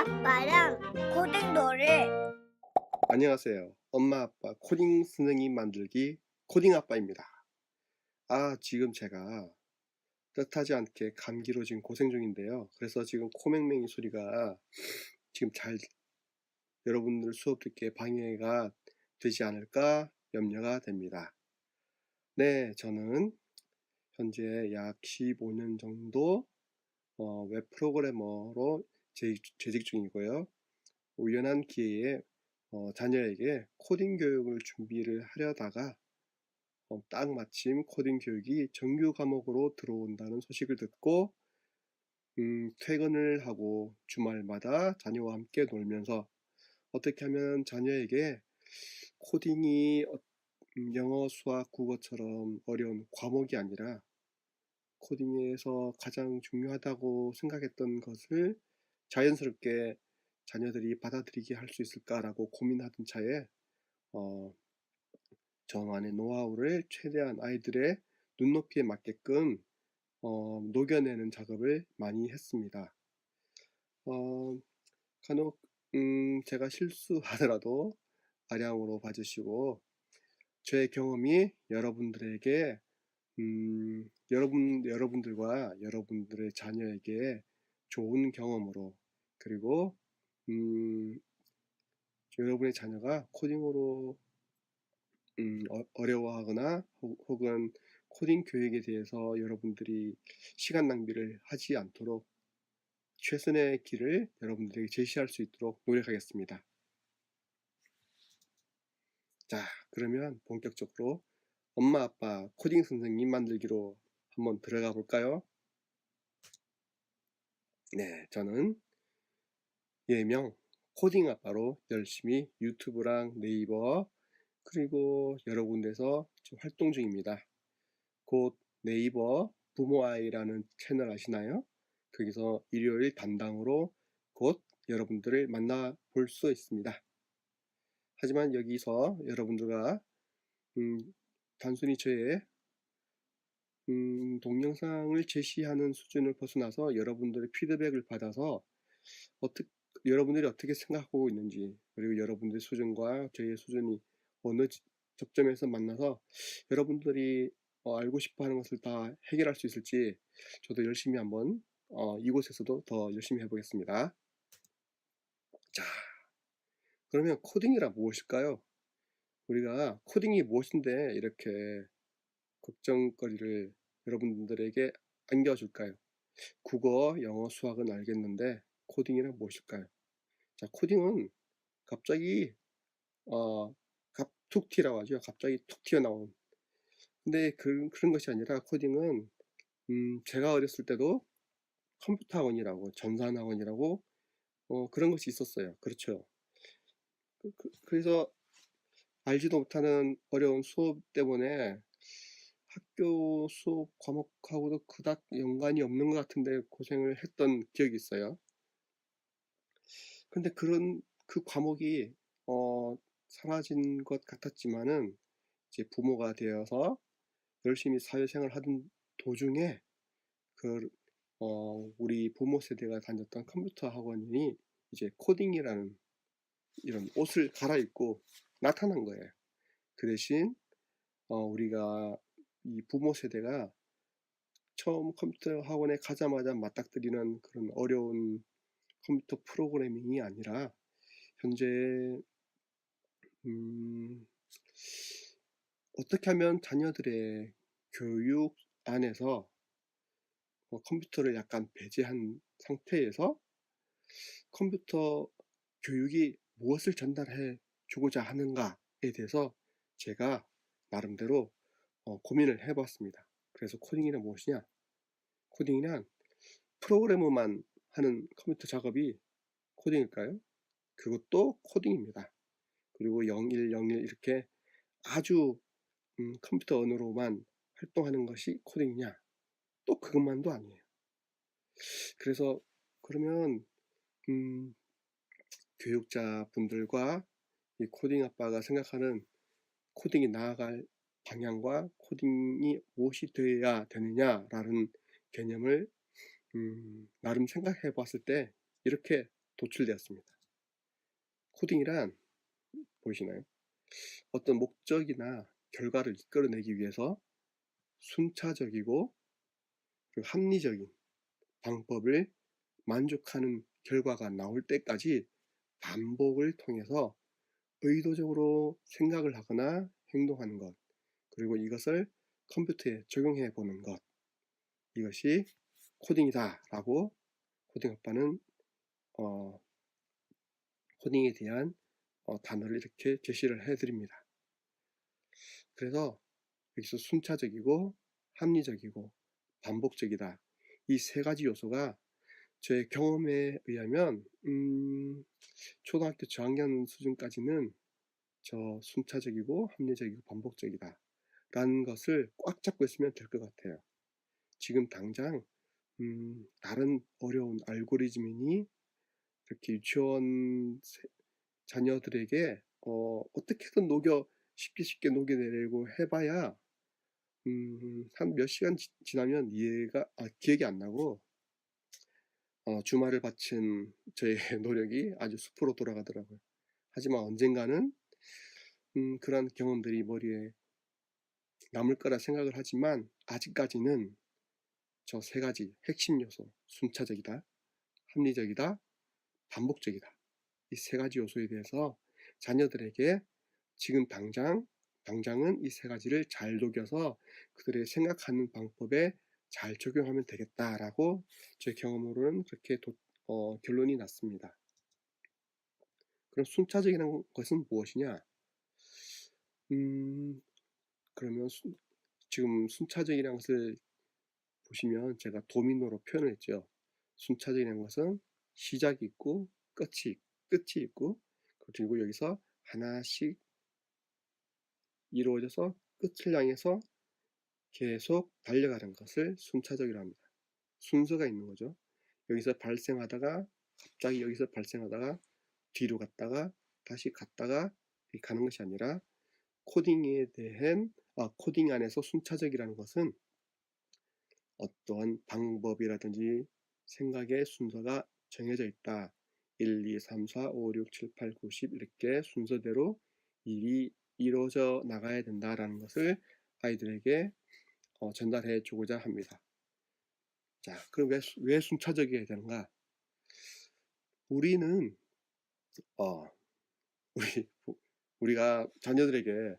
아빠랑 고등 노래. 안녕하세요. 엄마 아빠 코딩 선생님 만들기 코딩 아빠입니다. 지금 제가 뜻하지 않게 감기로 지금 고생 중인데요. 그래서 지금 코맹맹이 소리가 지금 잘 여러분들 수업 듣기에 방해가 되지 않을까 염려가 됩니다. 네, 저는 현재 약 15년 정도 웹 프로그래머로 재직 중이고요. 우연한 기회에 자녀에게 코딩 교육을 준비를 하려다가 딱 마침 코딩 교육이 정규 과목으로 들어온다는 소식을 듣고 퇴근을 하고 주말마다 자녀와 함께 놀면서 어떻게 하면 자녀에게 코딩이 영어, 수학, 국어처럼 어려운 과목이 아니라 코딩에서 가장 중요하다고 생각했던 것을 자연스럽게 자녀들이 받아들이게 할 수 있을까라고 고민하던 차에 저만의 노하우를 최대한 아이들의 눈높이에 맞게끔 녹여내는 작업을 많이 했습니다. 간혹 제가 실수하더라도 아량으로 봐주시고 제 경험이 여러분들에게 여러분들과 여러분들의 자녀에게 좋은 경험으로 그리고 여러분의 자녀가 코딩으로 어려워하거나 혹은 코딩 교육에 대해서 여러분들이 시간 낭비를 하지 않도록 최선의 길을 여러분들에게 제시할 수 있도록 노력하겠습니다. 자, 그러면 본격적으로 엄마 아빠 코딩 선생님 만들기로 한번 들어가 볼까요? 네, 저는 예명 코딩 아빠로 열심히 유튜브랑 네이버 그리고 여러 군데서 지금 활동 중입니다. 곧 네이버 부모아이라는 채널 아시나요? 거기서 일요일 담당으로 곧 여러분들을 만나볼 수 있습니다. 하지만 여기서 여러분들과 단순히 저의 동영상을 제시하는 수준을 벗어나서 여러분들의 피드백을 받아서 여러분들이 어떻게 생각하고 있는지 그리고 여러분들의 수준과 저의 수준이 어느 접점에서 만나서 여러분들이 알고 싶어하는 것을 다 해결할 수 있을지 저도 열심히 한번 이곳에서도 더 열심히 해보겠습니다. 자, 그러면 코딩이란 무엇일까요? 우리가 코딩이 무엇인데 이렇게 걱정거리를 여러분들에게 안겨줄까요? 국어, 영어, 수학은 알겠는데 코딩이란 무엇일까요? 자, 코딩은 갑자기 툭 튀라고 하죠. 갑자기 툭 튀어나온. 근데 그런 것이 아니라 코딩은 제가 어렸을 때도 컴퓨터 학원이라고 전산 학원이라고 그런 것이 있었어요. 그렇죠. 그래서 알지도 못하는 어려운 수업 때문에 학교 수업 과목하고도 그닥 연관이 없는 것 같은데 고생을 했던 기억이 있어요. 근데 그 과목이 사라진 것 같았지만은 이제 부모가 되어서 열심히 사회생활 하던 도중에 우리 부모 세대가 다녔던 컴퓨터 학원이 이제 코딩이라는 이런 옷을 갈아입고 나타난 거예요. 그 대신 우리가 이 부모 세대가 처음 컴퓨터 학원에 가자마자 맞닥뜨리는 그런 어려운 컴퓨터 프로그래밍이 아니라 현재 어떻게 하면 자녀들의 교육 안에서 컴퓨터를 약간 배제한 상태에서 컴퓨터 교육이 무엇을 전달해 주고자 하는가에 대해서 제가 나름대로 고민을 해봤습니다. 그래서 코딩이란 무엇이냐? 코딩이란 프로그래머만 하는 컴퓨터 작업이 코딩일까요? 그것도 코딩입니다. 그리고 0101 이렇게 아주 컴퓨터 언어로만 활동하는 것이 코딩이냐? 또 그것만도 아니에요. 그래서 그러면 교육자분들과 이 코딩 아빠가 생각하는 코딩이 나아갈 방향과 코딩이 무엇이 되어야 되느냐라는 개념을 나름 생각해 봤을 때 이렇게 도출되었습니다. 코딩이란 보이시나요? 어떤 목적이나 결과를 이끌어내기 위해서 순차적이고 그리고 합리적인 방법을 만족하는 결과가 나올 때까지 반복을 통해서 의도적으로 생각을 하거나 행동하는 것, 그리고 이것을 컴퓨터에 적용해 보는 것, 이것이 코딩이다라고 코딩 아빠는 코딩에 대한 단어를 이렇게 제시를 해드립니다. 그래서 여기서 순차적이고 합리적이고 반복적이다, 이 세 가지 요소가 제 경험에 의하면 초등학교 저학년 수준까지는 저 순차적이고 합리적이고 반복적이다 라는 것을 꽉 잡고 있으면 될 것 같아요. 지금 당장 다른 어려운 알고리즘이니 이렇게 유치원 자녀들에게 어떻게든 쉽게 녹여내려고 해봐야 한 몇 시간 지나면 기억이 안 나고 주말을 바친 저의 노력이 아주 수포로 돌아가더라고요. 하지만 언젠가는 그런 경험들이 머리에 남을 거라 생각을 하지만 아직까지는 저 세 가지 핵심 요소, 순차적이다, 합리적이다, 반복적이다, 이 세 가지 요소에 대해서 자녀들에게 지금 당장은 이 세 가지를 잘 녹여서 그들의 생각하는 방법에 잘 적용하면 되겠다라고 제 경험으로는 그렇게 결론이 났습니다. 그럼 순차적이라는 것은 무엇이냐? 그러면 지금 순차적이라는 것을 보시면 제가 도미노로 표현을 했죠. 순차적이라는 것은 시작이 있고 끝이 있고, 그리고 여기서 하나씩 이루어져서 끝을 향해서 계속 달려가는 것을 순차적이라고 합니다. 순서가 있는 거죠. 여기서 발생하다가 갑자기 여기서 발생하다가 뒤로 갔다가 다시 갔다가 가는 것이 아니라 코딩 안에서 순차적이라는 것은 어떠한 방법이라든지 생각의 순서가 정해져 있다. 1, 2, 3, 4, 5, 6, 7, 8, 9, 10 이렇게 순서대로 일이 이루어져 나가야 된다라는 것을 아이들에게 전달해 주고자 합니다. 자, 그럼 왜 순차적이어야 되는가? 우리는 우리가 자녀들에게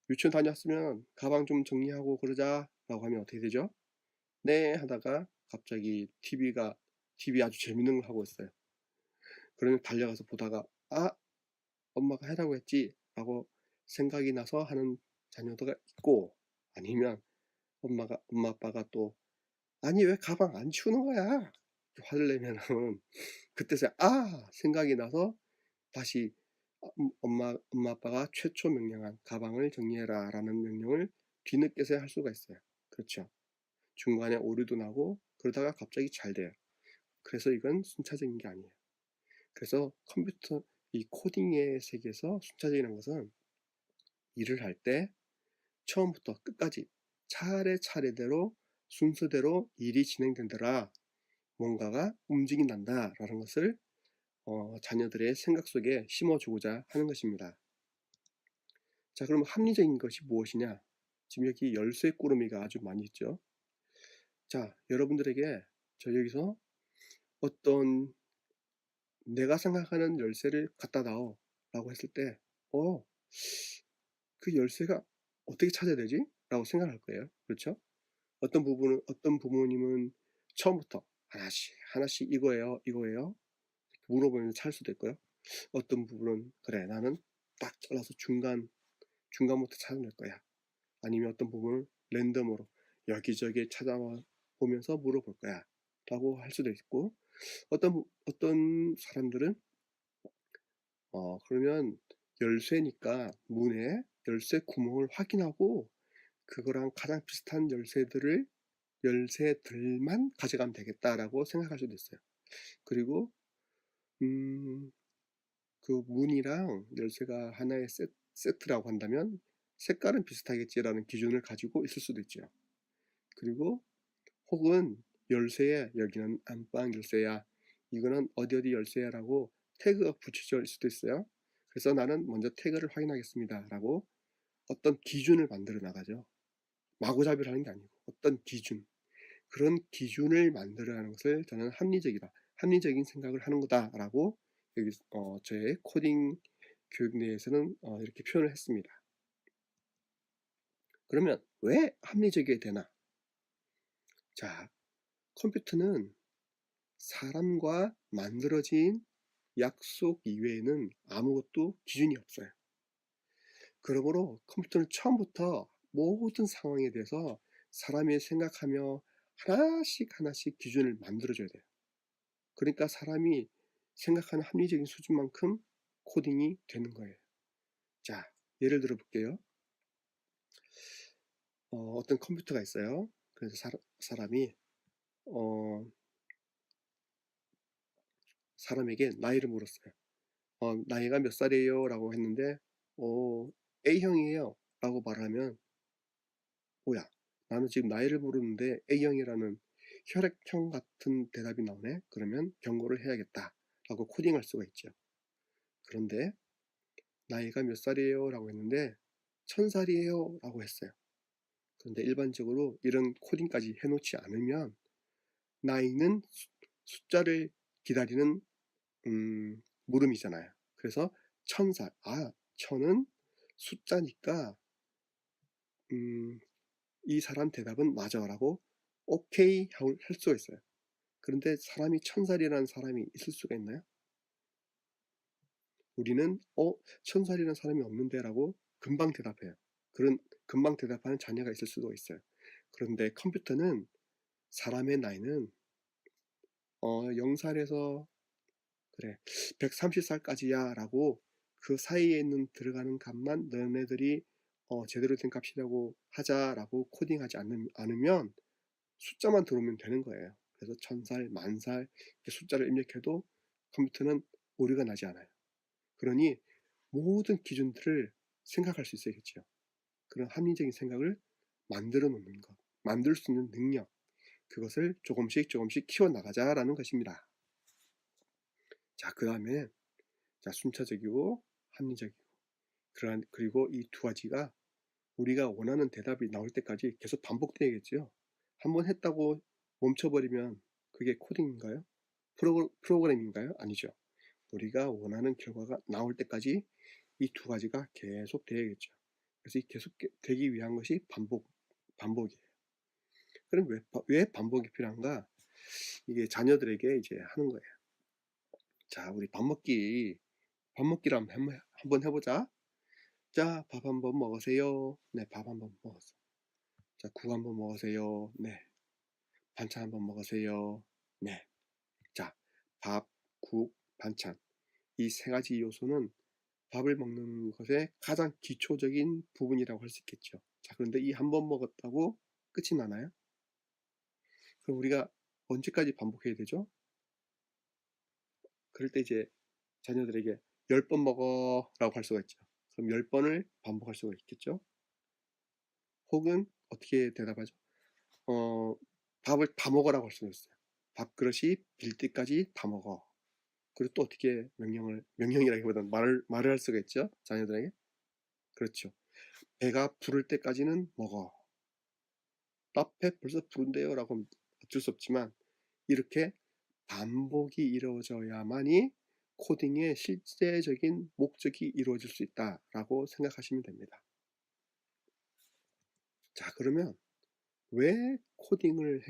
유치원 다녔으면 가방 좀 정리하고 그러자라고 하면 어떻게 되죠? 네 하다가 갑자기 TV 아주 재밌는 걸 하고 있어요. 그러면 달려가서 보다가 엄마가 하라고 했지 라고 생각이 나서 하는 자녀가 있고, 아니면 엄마 아빠가 또 아니 왜 가방 안 치우는 거야 화를 내면은 그때서야 생각이 나서 다시 엄마 아빠가 최초 명령한 가방을 정리해라 라는 명령을 뒤늦게서야 할 수가 있어요. 그렇죠. 중간에 오류도 나고 그러다가 갑자기 잘 돼요. 그래서 이건 순차적인 게 아니에요. 그래서 이 코딩의 세계에서 순차적이라는 것은 일을 할 때 처음부터 끝까지 차례차례대로 순서대로 일이 진행된다라 뭔가가 움직인단다 라는 것을 자녀들의 생각 속에 심어주고자 하는 것입니다. 자, 그럼 합리적인 것이 무엇이냐? 지금 여기 열쇠 꾸러미가 아주 많이 있죠. 자, 여러분들에게 저 여기서 어떤 내가 생각하는 열쇠를 갖다 놔 라고 했을 때 그 열쇠가 어떻게 찾아야 되지? 라고 생각할 거예요. 그렇죠? 어떤 부모님은 처음부터 하나씩 이거예요 물어보면 찾을 수도 있고요. 어떤 부분은 그래 나는 딱 잘라서 중간부터 찾아낼 거야. 아니면 어떤 부분을 랜덤으로 여기저기 찾아보면서 물어볼 거야 라고 할 수도 있고, 어떤 사람들은 그러면 열쇠니까 문에 열쇠 구멍을 확인하고 그거랑 가장 비슷한 열쇠들만 가져가면 되겠다라고 생각할 수도 있어요. 그리고 그 문이랑 열쇠가 하나의 세트라고 한다면 색깔은 비슷하겠지라는 기준을 가지고 있을 수도 있죠. 그리고 혹은 열쇠에 여기는 안방 열쇠야, 이거는 어디 어디 열쇠라고 태그가 붙여질 수도 있어요. 그래서 나는 먼저 태그를 확인하겠습니다 라고 어떤 기준을 만들어 나가죠. 마구잡이를 하는 게 아니고 어떤 기준, 그런 기준을 만들어가는 것을 저는 합리적이다, 합리적인 생각을 하는 거다라고 여기 저의 코딩 교육 내에서는 이렇게 표현을 했습니다. 그러면 왜 합리적이어야 되나? 자, 컴퓨터는 사람과 만들어진 약속 이외에는 아무것도 기준이 없어요. 그러므로 컴퓨터는 처음부터 모든 상황에 대해서 사람이 생각하며 하나씩 하나씩 기준을 만들어줘야 돼요. 그러니까 사람이 생각하는 합리적인 수준만큼 코딩이 되는 거예요. 자, 예를 들어 볼게요. 어떤 컴퓨터가 있어요. 그래서 사람이 사람에게 나이를 물었어요. 나이가 몇 살이에요? 라고 했는데 A형이에요 라고 말하면 뭐야, 나는 지금 나이를 물었는데 A형이라는 혈액형 같은 대답이 나오네. 그러면 경고를 해야겠다 라고 코딩할 수가 있죠. 그런데 나이가 몇 살이에요? 라고 했는데 1000살이에요 라고 했어요. 그런데 일반적으로 이런 코딩까지 해놓지 않으면 나이는 숫자를 기다리는 물음이잖아요. 그래서 1000살, 1000은 숫자니까 이 사람 대답은 맞아 라고 오케이 할 수가 있어요. 그런데 사람이 1000살이라는 사람이 있을 수가 있나요? 우리는 1000살이라는 사람이 없는데 라고 금방 대답해요. 그런 금방 대답하는 자녀가 있을 수도 있어요. 그런데 컴퓨터는 사람의 나이는 0살에서 그래 130살까지야 라고 그 사이에 있는 들어가는 값만 너네들이 제대로 된 값이라고 하자라고 코딩하지 않으면 숫자만 들어오면 되는 거예요. 그래서 1000살, 10,000살 이렇게 숫자를 입력해도 컴퓨터는 오류가 나지 않아요. 그러니 모든 기준들을 생각할 수 있어야겠죠. 그런 합리적인 생각을 만들어 놓는 것, 만들 수 있는 능력, 그것을 조금씩 조금씩 키워나가자라는 것입니다. 자, 그 다음에 순차적이고 합리적이고 그리고 이 두 가지가 우리가 원하는 대답이 나올 때까지 계속 반복되겠죠. 한번 했다고 멈춰버리면 그게 코딩인가요? 프로그램인가요? 아니죠. 우리가 원하는 결과가 나올 때까지 이 두 가지가 계속 돼야겠죠. 그래서 이 계속 되기 위한 것이 반복이에요. 그럼 왜 반복이 필요한가? 이게 자녀들에게 이제 하는 거예요. 자, 우리 밥 먹기를 한번 해보자. 자, 밥 한번 먹으세요. 네, 밥 한번 먹었어. 자, 국 한번 먹으세요. 네. 반찬 한번 먹으세요. 네. 자, 밥, 국, 반찬. 이 세 가지 요소는 밥을 먹는 것의 가장 기초적인 부분이라고 할 수 있겠죠. 자, 그런데 이 한 번 먹었다고 끝이 나나요? 그럼 우리가 언제까지 반복해야 되죠? 그럴 때 이제 자녀들에게 10번 먹어 라고 할 수가 있죠. 그럼 10번을 반복할 수가 있겠죠. 혹은 어떻게 대답하죠? 밥을 다 먹으라고 할 수가 있어요. 밥그릇이 빌 때까지 다 먹어. 그리고 또 어떻게 명령이라기보다는 말을 할 수가 있죠. 자녀들에게. 그렇죠. 배가 부를 때까지는 먹어. 나 배 벌써 부른대요 라고 하면 어쩔 수 없지만 이렇게 반복이 이루어져야만이 코딩의 실제적인 목적이 이루어질 수 있다라고 생각하시면 됩니다. 자, 그러면 왜 코딩을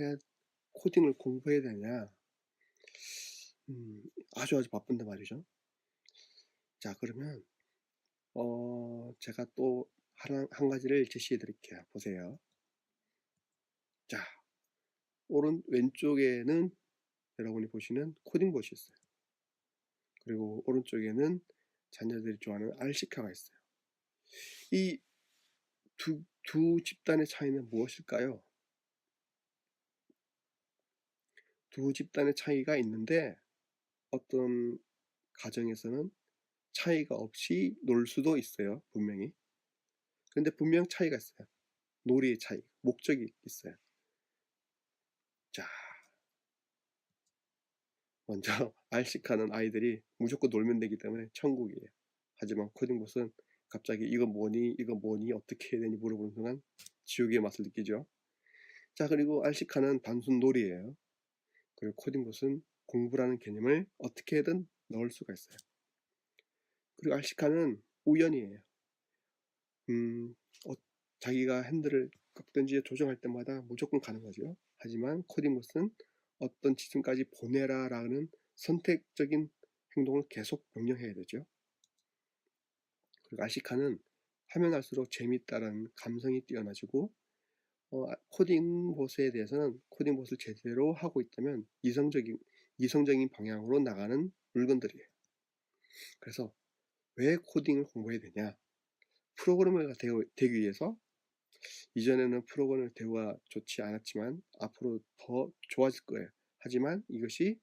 공부해야 되냐? 아주 바쁜데 말이죠. 자, 그러면 제가 또 한 가지를 제시해 드릴게요. 보세요. 자, 왼쪽에는 여러분이 보시는 코딩봇이 있어요. 그리고 오른쪽에는 자녀들이 좋아하는 RC카가 있어요. 이 두 집단의 차이는 무엇일까요? 두 집단의 차이가 있는데 어떤 가정에서는 차이가 없이 놀 수도 있어요. 분명히. 근데 분명 차이가 있어요. 놀이의 차이, 목적이 있어요. 자, 먼저 알식하는 아이들이 무조건 놀면 되기 때문에 천국이에요. 하지만 코딩봇은 갑자기 "이거 뭐니? 이거 뭐니? 어떻게 해야 되니?" 물어보는 순간 지옥의 맛을 느끼죠. 자, 그리고 알식하는 단순 놀이예요. 그리고 코딩봇은 공부라는 개념을 어떻게든 넣을 수가 있어요. 그리고 알식하는 우연이에요. 음 어 자기가 핸들을 꺾든지 조정할 때마다 무조건 가는 거죠. 하지만 코딩봇은 "어떤 지점까지 보내라."라는 선택적인 행동을 계속 명령해야 되죠. 그리고 아시카는 하면 할수록 재밌다라는 감성이 뛰어나지고 코딩봇에 대해서는 코딩봇을 제대로 하고 있다면 이성적인 방향으로 나가는 물건들이에요. 그래서 왜 코딩을 공부해야 되냐? 프로그래머가 되기 위해서 이전에는 프로그래머 대우가 좋지 않았지만 앞으로 더 좋아질 거예요. 하지만 이것이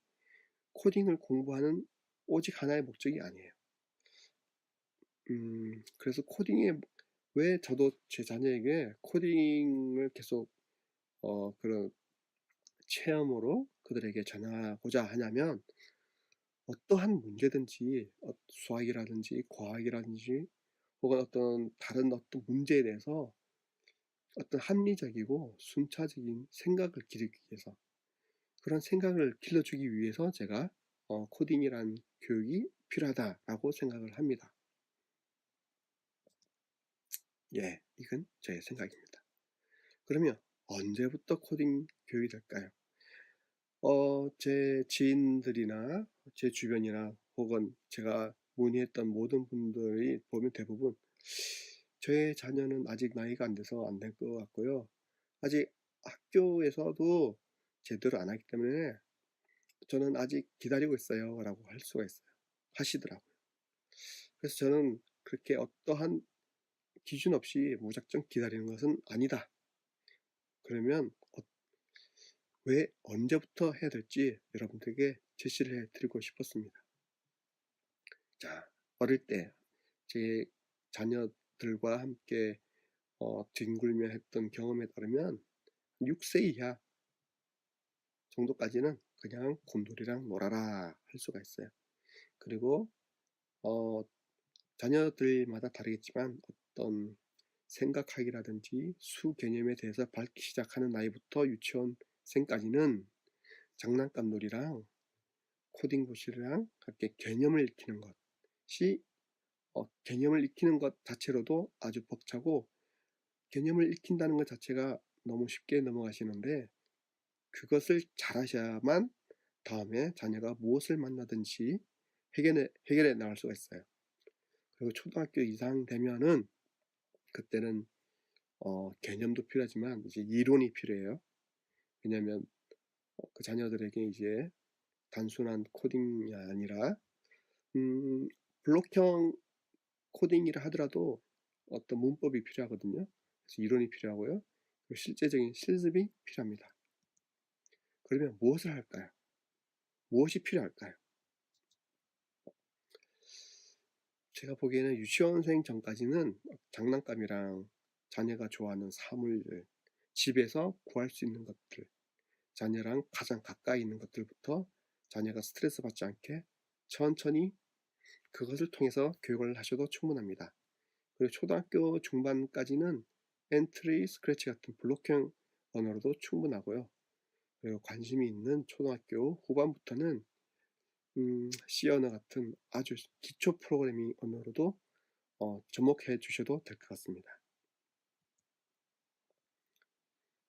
코딩을 공부하는 오직 하나의 목적이 아니에요. 그래서 코딩에 왜 저도 제 자녀에게 코딩을 계속 그런 체험으로 그들에게 전하고자 하냐면 어떠한 문제든지 수학이라든지 과학이라든지 혹은 어떤 다른 어떤 문제에 대해서 어떤 합리적이고 순차적인 생각을 기르기 위해서 그런 생각을 길러주기 위해서 제가 코딩이란 교육이 필요하다라고 생각을 합니다. 예, 이건 제 생각입니다. 그러면 언제부터 코딩 교육이 될까요? 제 지인들이나 제 주변이나 혹은 제가 문의했던 모든 분들이 보면 대부분 "저의 자녀는 아직 나이가 안 돼서 안 될 것 같고요. 아직 학교에서도 제대로 안 하기 때문에 저는 아직 기다리고 있어요."라고 할 수가 있어요. 하시더라고요. 그래서 저는 그렇게 어떠한 기준 없이 무작정 기다리는 것은 아니다. 그러면 왜 언제부터 해야 될지 여러분들에게 제시를 해 드리고 싶었습니다. 자, 어릴 때 제 자녀들과 함께 뒹굴며 했던 경험에 따르면 6세 이하 정도까지는 그냥 곰돌이랑 놀아라 할 수가 있어요. 그리고 어 자녀들마다 다르겠지만 어떤 생각하기라든지 수 개념에 대해서 밝기 시작하는 나이부터 유치원생까지는 장난감 놀이랑 코딩 부실이랑 함께 개념을 익히는 것이 개념을 익히는 것 자체로도 아주 벅차고 개념을 익힌다는 것 자체가 너무 쉽게 넘어가시는데 그것을 잘하셔야만 다음에 자녀가 무엇을 만나든지 해결해 나갈 수가 있어요. 그리고 초등학교 이상 되면은 그때는 개념도 필요하지만 이제 이론이 필요해요. 왜냐하면 그 자녀들에게 이제 단순한 코딩이 아니라 블록형 코딩이라 하더라도 어떤 문법이 필요하거든요. 그래서 이론이 필요하고요. 그리고 실제적인 실습이 필요합니다. 그러면 무엇을 할까요? 무엇이 필요할까요? 제가 보기에는 유치원생 전까지는 장난감이랑 자녀가 좋아하는 사물들, 집에서 구할 수 있는 것들, 자녀랑 가장 가까이 있는 것들부터 자녀가 스트레스 받지 않게 천천히 그것을 통해서 교육을 하셔도 충분합니다. 그리고 초등학교 중반까지는 엔트리, 스크래치 같은 블록형 언어로도 충분하고요. 그리고 관심이 있는 초등학교 후반부터는 C 언어 같은 아주 기초 프로그래밍 언어로도 접목해 주셔도 될 것 같습니다.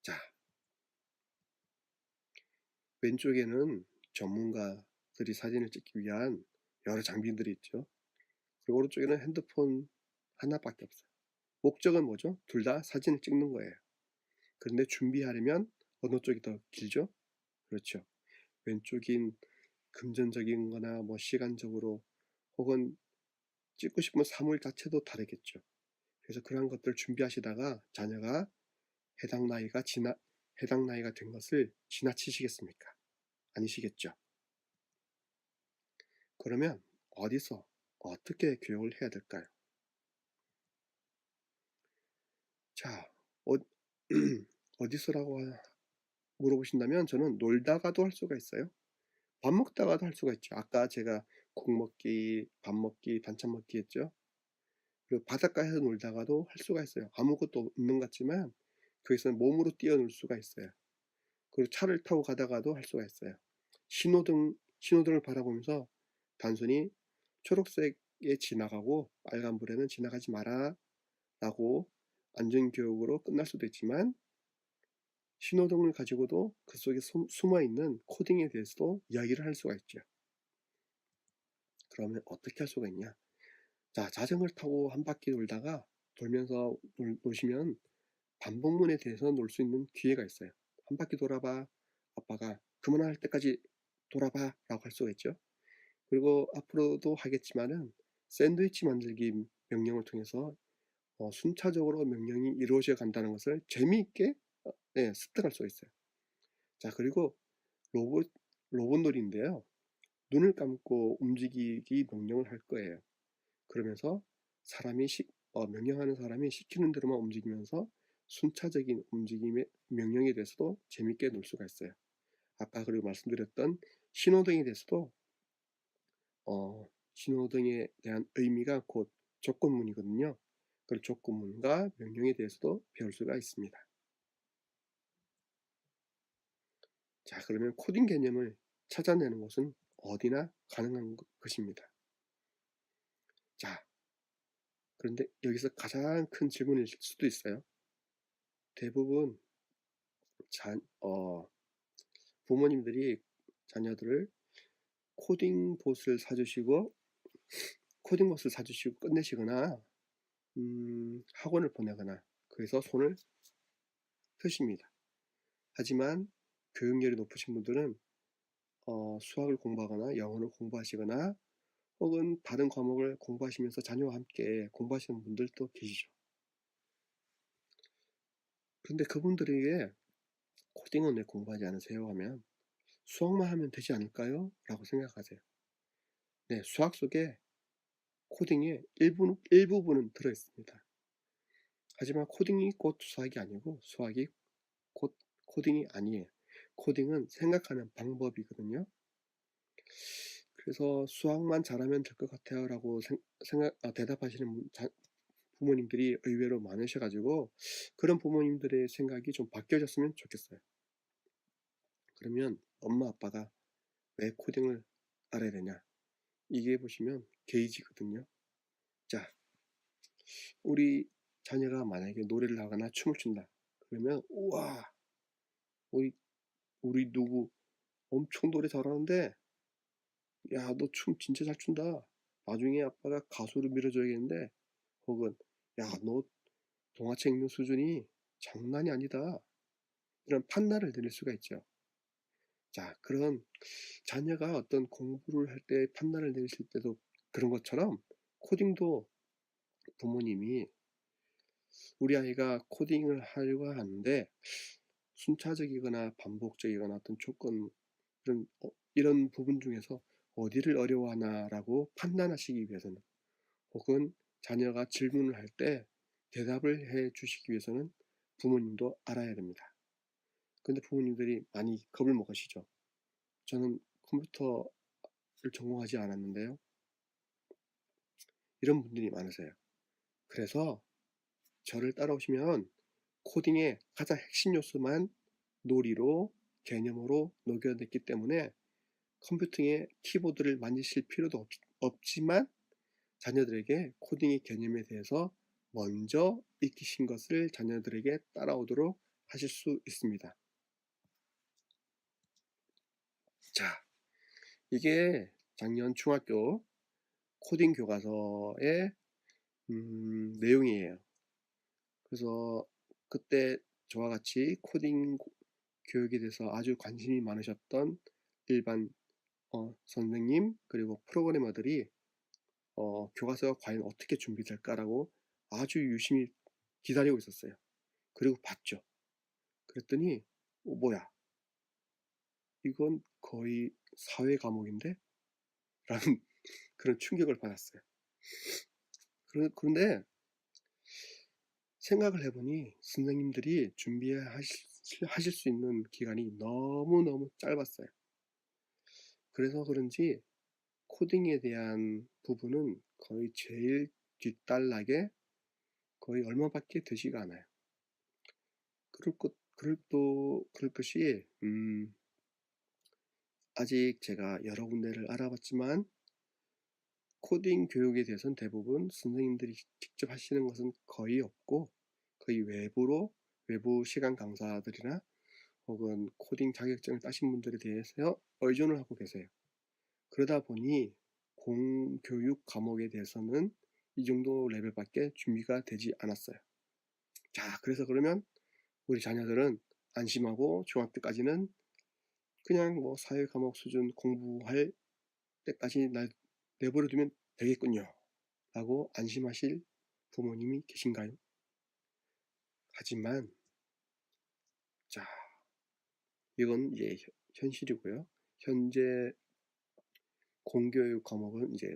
자, 왼쪽에는 전문가들이 사진을 찍기 위한 여러 장비들이 있죠. 그리고 오른쪽에는 핸드폰 하나밖에 없어요. 목적은 뭐죠? 둘 다 사진을 찍는 거예요. 그런데 준비하려면 어느 쪽이 더 길죠? 그렇죠. 왼쪽인 금전적인 거나 뭐 시간적으로 혹은 찍고 싶은 사물 자체도 다르겠죠. 그래서 그러한 것들을 준비하시다가 자녀가 해당 나이가 해당 나이가 된 것을 지나치시겠습니까? 아니시겠죠. 그러면 어디서 어떻게 교육을 해야 될까요? 자, 어, 어디서라고 물어보신다면 저는 놀다가도 할 수가 있어요. 밥 먹다가도 할 수가 있죠. 아까 제가 국 먹기, 밥 먹기, 반찬 먹기 했죠. 그리고 바닷가에서 놀다가도 할 수가 있어요. 아무것도 없는 것 같지만 거기서는 몸으로 뛰어놀 수가 있어요. 그리고 차를 타고 가다가도 할 수가 있어요. 신호등을 바라보면서 단순히 초록색에 지나가고 빨간불에는 지나가지 마라 라고 안전교육으로 끝날 수도 있지만, 신호등을 가지고도 그 속에 숨어있는 코딩에 대해서도 이야기를 할 수가 있죠. 그러면 어떻게 할 수가 있냐? 자, 자전거를 타고 한 바퀴 돌면서 노시면 반복문에 대해서 놀 수 있는 기회가 있어요. 한 바퀴 돌아봐. 아빠가 그만할 때까지 돌아봐 라고 할 수가 있죠. 그리고 앞으로도 하겠지만은 샌드위치 만들기 명령을 통해서 순차적으로 명령이 이루어져 간다는 것을 재미있게 습득할 수가 있어요. 자, 그리고 로봇 로봇놀이인데요. 눈을 감고 움직이기 명령을 할 거예요. 그러면서 명령하는 사람이 시키는 대로만 움직이면서 순차적인 움직임의 명령에 대해서도 재밌게 놀 수가 있어요. 아까 그리고 말씀드렸던 신호등에 대해서도 신호등에 대한 의미가 곧 조건문이거든요. 그 조건문과 명령에 대해서도 배울 수가 있습니다. 자, 그러면 코딩 개념을 찾아내는 것은 어디나 가능한 것입니다. 자, 그런데 여기서 가장 큰 질문일 수도 있어요. 대부분 부모님들이 자녀들을 코딩봇을 사주시고 끝내시거나 학원을 보내거나 그래서 손을 트십니다. 하지만 교육열이 높으신 분들은 수학을 공부하거나 영어를 공부하시거나 혹은 다른 과목을 공부하시면서 자녀와 함께 공부하시는 분들도 계시죠. 그런데 그분들에게 코딩은 왜 공부하지 않으세요? 하면 수학만 하면 되지 않을까요? 라고 생각하세요. 네, 수학 속에 코딩의 일부분은 들어있습니다. 하지만 코딩이 곧 수학이 아니고 수학이 곧 코딩이 아니에요. 코딩은 생각하는 방법이거든요. 그래서 수학만 잘하면 될 것 같아요 라고 대답하시는 부모님들이 의외로 많으셔가지고 그런 부모님들의 생각이 좀 바뀌어졌으면 좋겠어요. 그러면 엄마 아빠가 왜 코딩을 알아야 되냐? 이게 보시면 게이지거든요. 자, 우리 자녀가 만약에 노래를 하거나 춤을 춘다. 그러면 우와, 우리 누구 엄청 노래 잘하는데, 야, 너 춤 진짜 잘 춘다. 나중에 아빠가 가수로 밀어줘야겠는데, 혹은 야, 너 동화책 읽는 수준이 장난이 아니다. 이런 판단을 내릴 수가 있죠. 자, 그런 자녀가 어떤 공부를 할 때 판단을 내리실 때도 그런 것처럼 코딩도 부모님이 우리 아이가 코딩을 하려고 하는데 순차적이거나 반복적이거나 어떤 조건 이런 부분 중에서 어디를 어려워하나라고 판단하시기 위해서는, 혹은 자녀가 질문을 할 때 대답을 해 주시기 위해서는 부모님도 알아야 됩니다. 근데 부모님들이 많이 겁을 먹으시죠. 저는 컴퓨터를 전공하지 않았는데요. 이런 분들이 많으세요. 그래서 저를 따라오시면 코딩의 가장 핵심 요소만 놀이로 개념으로 녹여냈기 때문에 컴퓨터의 키보드를 만지실 필요도 없지만 자녀들에게 코딩의 개념에 대해서 먼저 익히신 것을 자녀들에게 따라오도록 하실 수 있습니다. 자, 이게 작년 중학교 코딩 교과서의 내용이에요. 그래서 그때 저와 같이 코딩 교육에 대해서 아주 관심이 많으셨던 일반 선생님 그리고 프로그래머들이 교과서가 과연 어떻게 준비될까라고 아주 유심히 기다리고 있었어요. 그리고 봤죠. 그랬더니 뭐야, 이건 거의 사회 과목인데? 라는 그런 충격을 받았어요. 그런데 생각을 해보니 선생님들이 준비하실 수 있는 기간이 너무너무 짧았어요. 그래서 그런지 코딩에 대한 부분은 거의 제일 뒷단락에 거의 얼마밖에 되지가 않아요. 그럴 것이 아직 제가 여러 군데를 알아봤지만 코딩 교육에 대해서는 대부분 선생님들이 직접 하시는 것은 거의 없고 거의 외부 시간 강사들이나 혹은 코딩 자격증을 따신 분들에 대해서 의존을 하고 계세요. 그러다 보니 공교육 과목에 대해서는 이 정도 레벨밖에 준비가 되지 않았어요. 자, 그래서 그러면 우리 자녀들은 안심하고 중학교까지는 그냥 뭐 사회 과목 수준 공부할 때까지 내버려 두면 되겠군요. 라고 안심하실 부모님이 계신가요? 하지만 자, 이건 이제 현실이고요. 현재 공교육 과목은 이제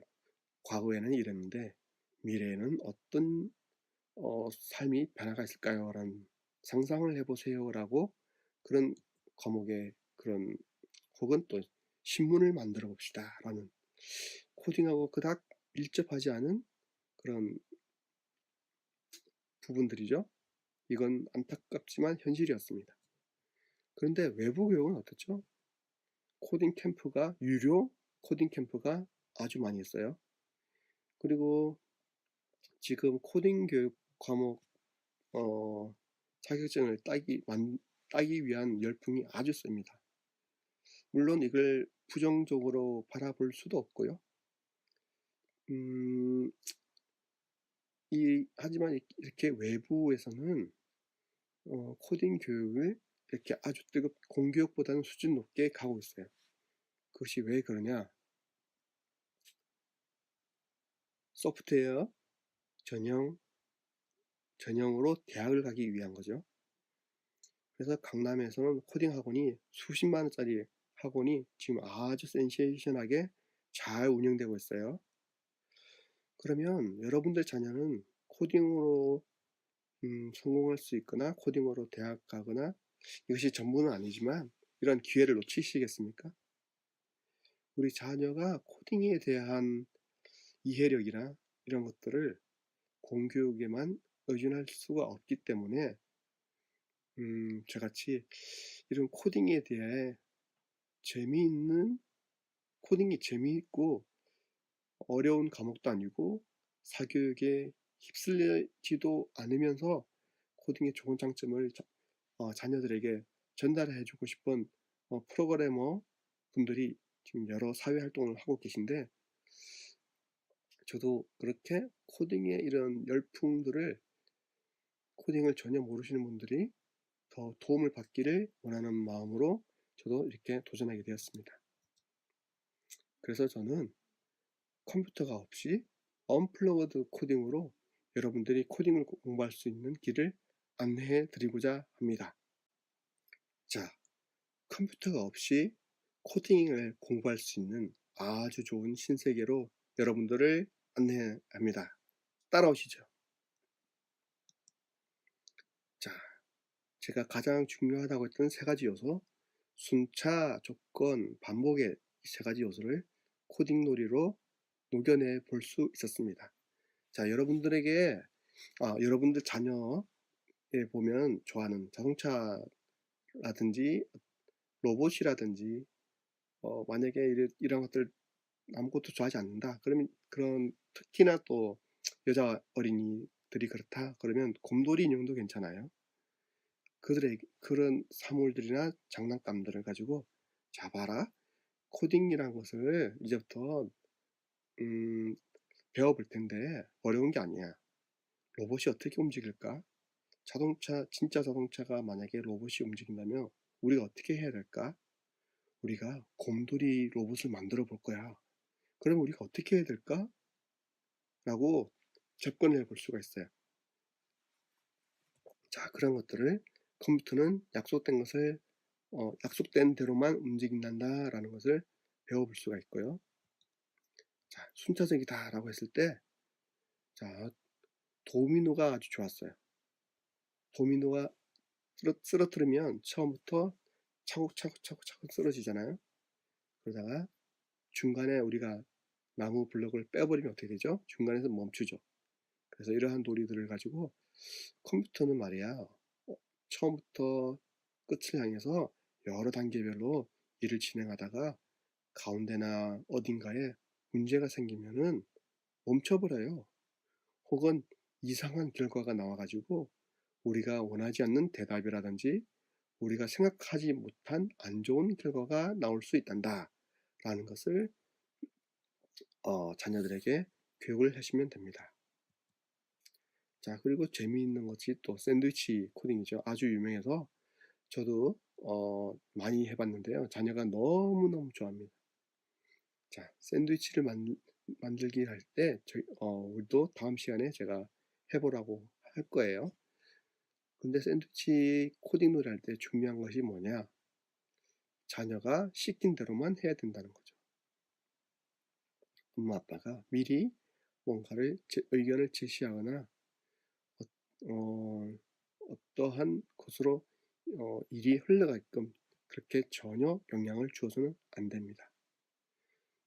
과거에는 이랬는데 미래에는 어떤 삶이 변화가 있을까요? 라는 상상을 해보세요. 라고 그런 과목의 그런 혹은 또 신문을 만들어 봅시다. 라는 코딩하고 그닥 밀접하지 않은 그런 부분들이죠. 이건 안타깝지만 현실이었습니다. 그런데 외부 교육은 어떻죠? 유료 코딩 캠프가 아주 많이 있어요. 그리고 지금 코딩 교육 과목 자격증을 따기 위한 열풍이 아주 셉니다. 물론 이걸 부정적으로 바라볼 수도 없고요. 하지만 이렇게 외부에서는 코딩 교육을 이렇게 아주 공교육보다는 수준 높게 가고 있어요. 그것이 왜 그러냐? 소프트웨어 전형으로 대학을 가기 위한 거죠. 그래서 강남에서는 코딩 학원이 수십만 원짜리 학원이 지금 아주 센세이션하게 잘 운영되고 있어요. 그러면 여러분들 자녀는 코딩으로 성공할 수 있거나 코딩으로 대학 가거나 이것이 전부는 아니지만 이런 기회를 놓치시겠습니까? 우리 자녀가 코딩에 대한 이해력이나 이런 것들을 공교육에만 의존할 수가 없기 때문에 저같이 이런 코딩에 대해 코딩이 재미있고 어려운 과목도 아니고 사교육에 휩쓸리지도 않으면서 코딩의 좋은 장점을 자녀들에게 전달해주고 싶은 프로그래머 분들이 지금 여러 사회 활동을 하고 계신데 저도 그렇게 코딩의 이런 열풍들을 코딩을 전혀 모르시는 분들이 더 도움을 받기를 원하는 마음으로 저도 이렇게 도전하게 되었습니다. 그래서 저는 컴퓨터가 없이 언플러그드 코딩으로 여러분들이 코딩을 공부할 수 있는 길을 안내해 드리고자 합니다. 자, 컴퓨터가 없이 코딩을 공부할 수 있는 아주 좋은 신세계로 여러분들을 안내합니다. 따라오시죠. 자, 제가 가장 중요하다고 했던 세 가지 요소, 순차, 조건, 반복의 세 가지 요소를 코딩 놀이로 녹여내 볼 수 있었습니다. 자, 여러분들 자녀에 보면 좋아하는 자동차라든지 로봇이라든지 만약에 이런 것들 아무것도 좋아하지 않는다. 그러면 특히나 또 여자 어린이들이 그렇다. 그러면 곰돌이 인형도 괜찮아요. 그런 사물들이나 장난감들을 가지고 잡아라. 코딩이라는 것을 이제부터 배워볼 텐데 어려운 게 아니야. 로봇이 어떻게 움직일까? 진짜 자동차가 만약에 로봇이 움직인다면 우리가 어떻게 해야 될까? 우리가 곰돌이 로봇을 만들어 볼 거야. 그럼 우리가 어떻게 해야 될까? 라고 접근해 볼 수가 있어요. 자, 그런 것들을 컴퓨터는 약속된 대로만 움직인다라는 것을 배워볼 수가 있고요. 자, 순차적이다라고 했을 때, 자, 도미노가 아주 좋았어요. 도미노가 쓰러뜨리면 처음부터 차곡차곡 쓰러지잖아요. 그러다가 중간에 우리가 나무 블럭을 빼버리면 어떻게 되죠? 중간에서 멈추죠. 그래서 이러한 놀이들을 가지고 컴퓨터는 말이야, 처음부터 끝을 향해서 여러 단계별로 일을 진행하다가 가운데나 어딘가에 문제가 생기면은 멈춰버려요. 혹은 이상한 결과가 나와가지고 우리가 원하지 않는 대답이라든지 우리가 생각하지 못한 안 좋은 결과가 나올 수 있단다 라는 것을 자녀들에게 교육을 하시면 됩니다. 자, 그리고 재미있는 것이 또 샌드위치 코딩이죠. 아주 유명해서 저도 많이 해봤는데요. 자녀가 너무너무 좋아합니다. 자, 샌드위치를 만들기 할 때 우리도 다음 시간에 제가 해보라고 할 거예요. 근데 샌드위치 코딩 놀이 할 때 중요한 것이 뭐냐? 자녀가 시킨 대로만 해야 된다는 거죠. 엄마 아빠가 미리 뭔가를 의견을 제시하거나 어떠한 곳으로 일이 흘러가게끔 그렇게 전혀 영향을 주어서는 안 됩니다.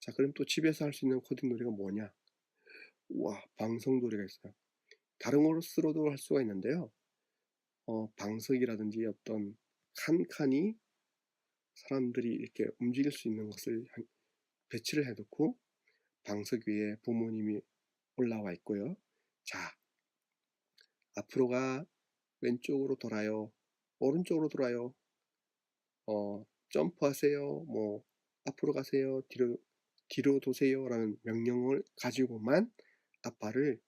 자, 그럼 또 집에서 할 수 있는 코딩 놀이가 뭐냐? 와, 방석 놀이가 있어요. 다른 것으로도 할 수가 있는데요. 방석이라든지 어떤 칸칸이 사람들이 이렇게 움직일 수 있는 것을 배치를 해놓고 방석 위에 부모님이 올라와 있고요. 자, 앞으로 가, 왼쪽으로 돌아요, 오른쪽으로 돌아요, 점프하세요, 뭐 앞으로 가세요, 뒤로 도세요 라는 명령을 가지고만 아빠를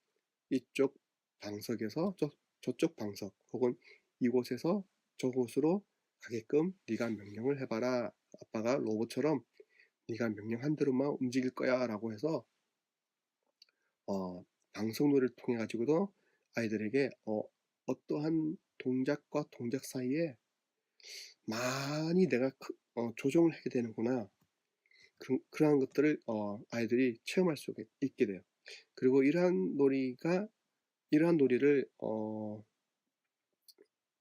이쪽 방석에서 저쪽 방석 혹은 이곳에서 저곳으로 가게끔 네가 명령을 해봐라. 아빠가 로봇처럼 네가 명령한 대로만 움직일 거야 라고 해서 방석놀이를 통해 가지고도 아이들에게 어떠한 동작과 동작 사이에 많이 내가 조정을 하게 되는구나, 그러한 것들을 아이들이 체험할 수 있게 돼요. 그리고 이러한 놀이를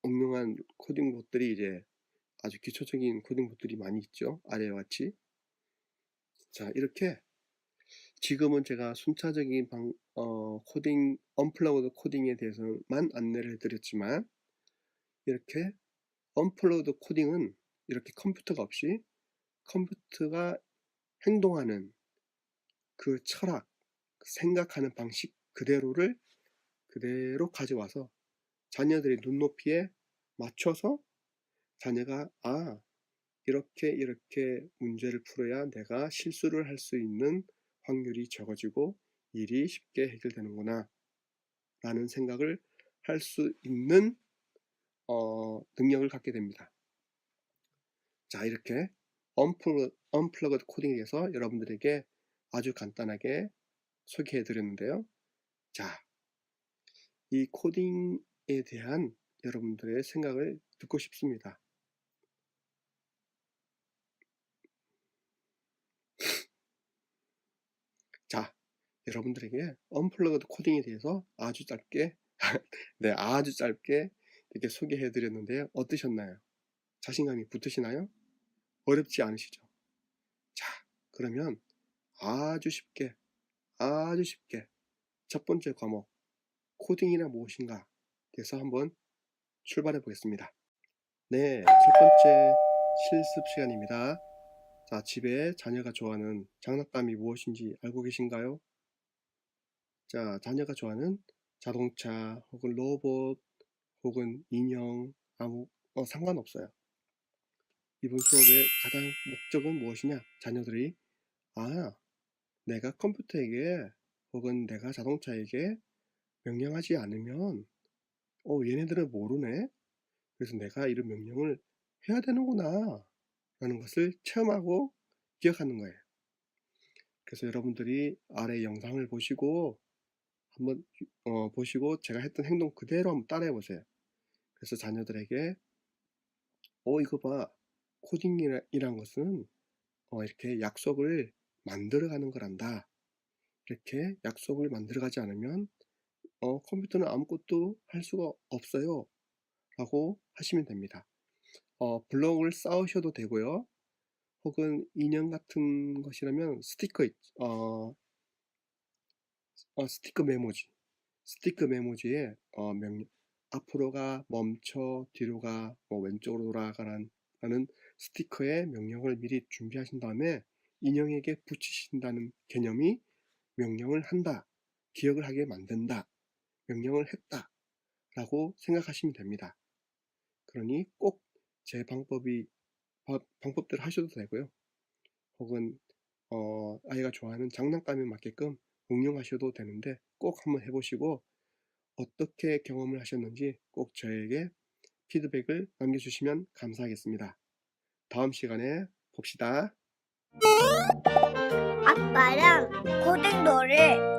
응용한 코딩봇들이 이제 아주 기초적인 코딩봇들이 많이 있죠. 아래와 같이. 자, 이렇게 지금은 제가 순차적인 코딩, 언플러그드 코딩에 대해서만 안내를 해드렸지만, 이렇게 언플러그드 코딩은 이렇게 컴퓨터가 없이 컴퓨터가 행동하는 그 철학, 생각하는 방식 그대로 가져와서 자녀들의 눈높이에 맞춰서 자녀가 이렇게 문제를 풀어야 내가 실수를 할 수 있는 확률이 적어지고 일이 쉽게 해결되는구나 라는 생각을 할 수 있는 능력을 갖게 됩니다. 자, 이렇게 언플러그드 코딩에 대해서 여러분들에게 아주 간단하게 소개해 드렸는데요. 자, 이 코딩에 대한 여러분들의 생각을 듣고 싶습니다. 자, 여러분들에게 언플러그드 코딩에 대해서 아주 짧게 네, 아주 짧게 이렇게 소개해 드렸는데요. 어떠셨나요? 자신감이 붙으시나요? 어렵지 않으시죠? 자, 그러면 아주 쉽게 첫 번째 과목 코딩이란 무엇인가 에서 한번 출발해 보겠습니다. 네, 첫 번째 실습 시간입니다. 자, 집에 자녀가 좋아하는 장난감이 무엇인지 알고 계신가요? 자, 자녀가 좋아하는 자동차 혹은 로봇 혹은 인형 상관없어요. 이번 수업의 가장 목적은 무엇이냐? 자녀들이 내가 컴퓨터에게 혹은 내가 자동차에게 명령하지 않으면 얘네들은 모르네. 그래서 내가 이런 명령을 해야 되는구나 라는 것을 체험하고 기억하는 거예요. 그래서 여러분들이 아래 영상을 보시고 한번 보시고 제가 했던 행동 그대로 한번 따라해 보세요. 그래서 자녀들에게 이거 봐, 코딩이란 것은 이렇게 약속을 만들어가는 거란다. 이렇게 약속을 만들어가지 않으면 컴퓨터는 아무것도 할 수가 없어요 라고 하시면 됩니다. 블록을 쌓으셔도 되고요. 혹은 인형 같은 것이라면 스티커 메모지. 스티커 메모지에 앞으로 가, 멈춰, 뒤로 가, 왼쪽으로 돌아가라는 스티커의 명령을 미리 준비하신 다음에 인형에게 붙이신다는 개념이 명령을 한다, 기억을 하게 만든다, 명령을 했다 라고 생각하시면 됩니다. 그러니 꼭 제 방법대로 하셔도 되고요. 혹은 아이가 좋아하는 장난감에 맞게끔 응용하셔도 되는데 꼭 한번 해보시고 어떻게 경험을 하셨는지 꼭 저에게 피드백을 남겨주시면 감사하겠습니다. 다음 시간에 봅시다. 아빠랑 고등도를